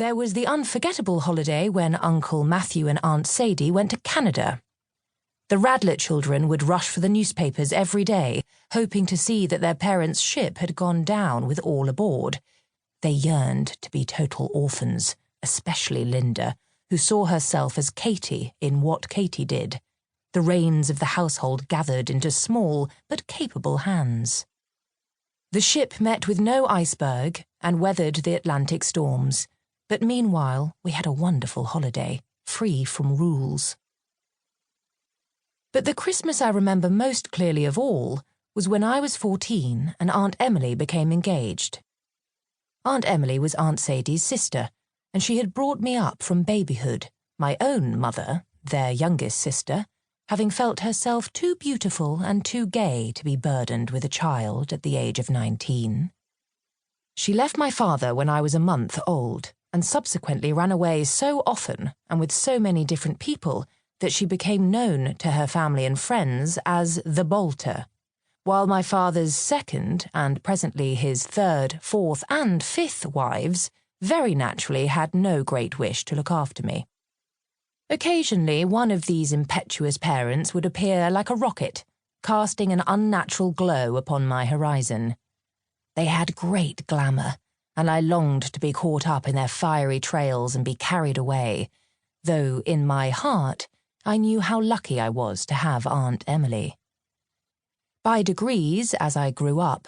There was the unforgettable holiday when Uncle Matthew and Aunt Sadie went to Canada. The Radlett children would rush for the newspapers every day, hoping to see that their parents' ship had gone down with all aboard. They yearned to be total orphans, especially Linda, who saw herself as Katie in What Katie Did. The reins of the household gathered into small but capable hands. The ship met with no iceberg and weathered the Atlantic storms, but meanwhile we had a wonderful holiday, free from rules. But the Christmas I remember most clearly of all was when I was 14 and Aunt Emily became engaged. Aunt Emily was Aunt Sadie's sister, and she had brought me up from babyhood, my own mother, their youngest sister, having felt herself too beautiful and too gay to be burdened with a child at the age of 19. She left my father when I was a month old, and subsequently ran away so often and with so many different people that she became known to her family and friends as the Bolter, while my father's second and presently his third, fourth and fifth wives very naturally had no great wish to look after me. Occasionally one of these impetuous parents would appear like a rocket, casting an unnatural glow upon my horizon. They had great glamour, and I longed to be caught up in their fiery trails and be carried away, though in my heart I knew how lucky I was to have Aunt Emily. By degrees, as I grew up,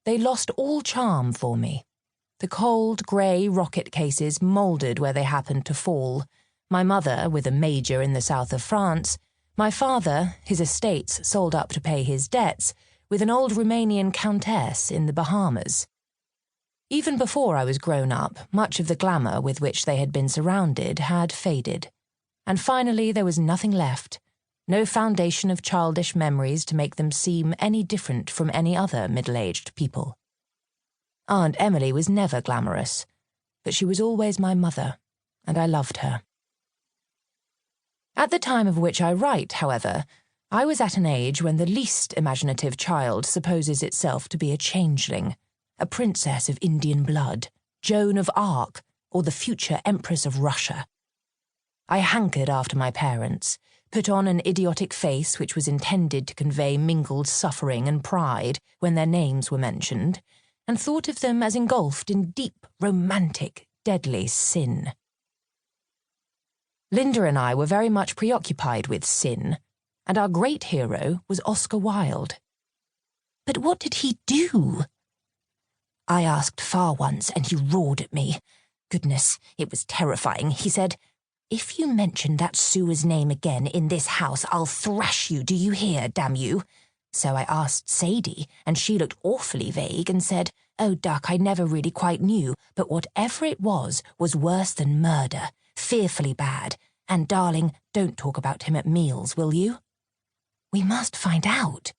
they lost all charm for me. The cold, grey rocket cases mouldered where they happened to fall, my mother with a major in the south of France, my father, his estates sold up to pay his debts, with an old Romanian countess in the Bahamas. Even before I was grown up, much of the glamour with which they had been surrounded had faded. And finally there was nothing left, no foundation of childish memories to make them seem any different from any other middle-aged people. Aunt Emily was never glamorous, but she was always my mother, and I loved her. At the time of which I write, however, I was at an age when the least imaginative child supposes itself to be a changeling, a princess of Indian blood, Joan of Arc, or the future Empress of Russia. I hankered after my parents, put on an idiotic face which was intended to convey mingled suffering and pride when their names were mentioned, and thought of them as engulfed in deep, romantic, deadly sin. Linda and I were very much preoccupied with sin, and our great hero was Oscar Wilde. But what did he do? I asked Far once, and he roared at me. Goodness, it was terrifying. He said, "If you mention that sewer's name again in this house, I'll thrash you, do you hear, damn you?" So I asked Sadie, and she looked awfully vague and said, "Oh, Duck, I never really quite knew, but whatever it was worse than murder, fearfully bad, and darling, don't talk about him at meals, will you?" "We must find out."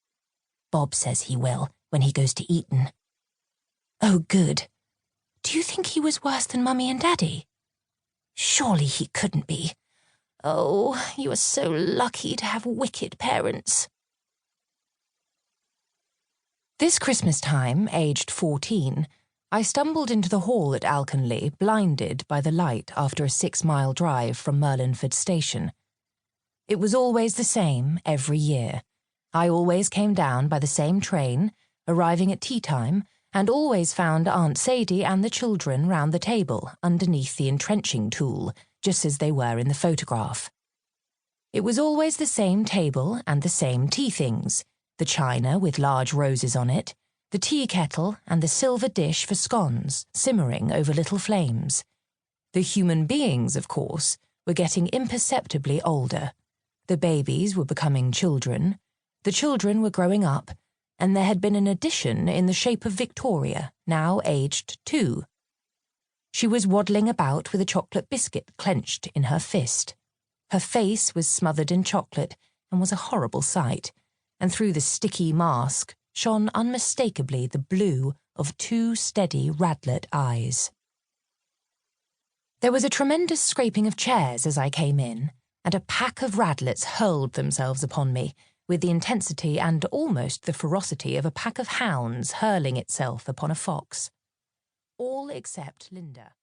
"Bob says he will, when he goes to Eton." "Oh, good. Do you think he was worse than Mummy and Daddy?" "Surely he couldn't be. Oh, you are so lucky to have wicked parents." This Christmas time, aged 14, I stumbled into the hall at Alconleigh, blinded by the light after a 6-mile drive from Merlinford station. It was always the same every year. I always came down by the same train, arriving at tea time, and always found Aunt Sadie and the children round the table underneath the entrenching tool, just as they were in the photograph. It was always the same table and the same tea things, the china with large roses on it, the tea kettle and the silver dish for scones simmering over little flames. The human beings, of course, were getting imperceptibly older. The babies were becoming children, the children were growing up, and there had been an addition in the shape of Victoria, now aged 2. She was waddling about with a chocolate biscuit clenched in her fist. Her face was smothered in chocolate and was a horrible sight, and through the sticky mask shone unmistakably the blue of 2 steady Radlett eyes. There was a tremendous scraping of chairs as I came in, and a pack of Radletts hurled themselves upon me, with the intensity and almost the ferocity of a pack of hounds hurling itself upon a fox. All except Linda.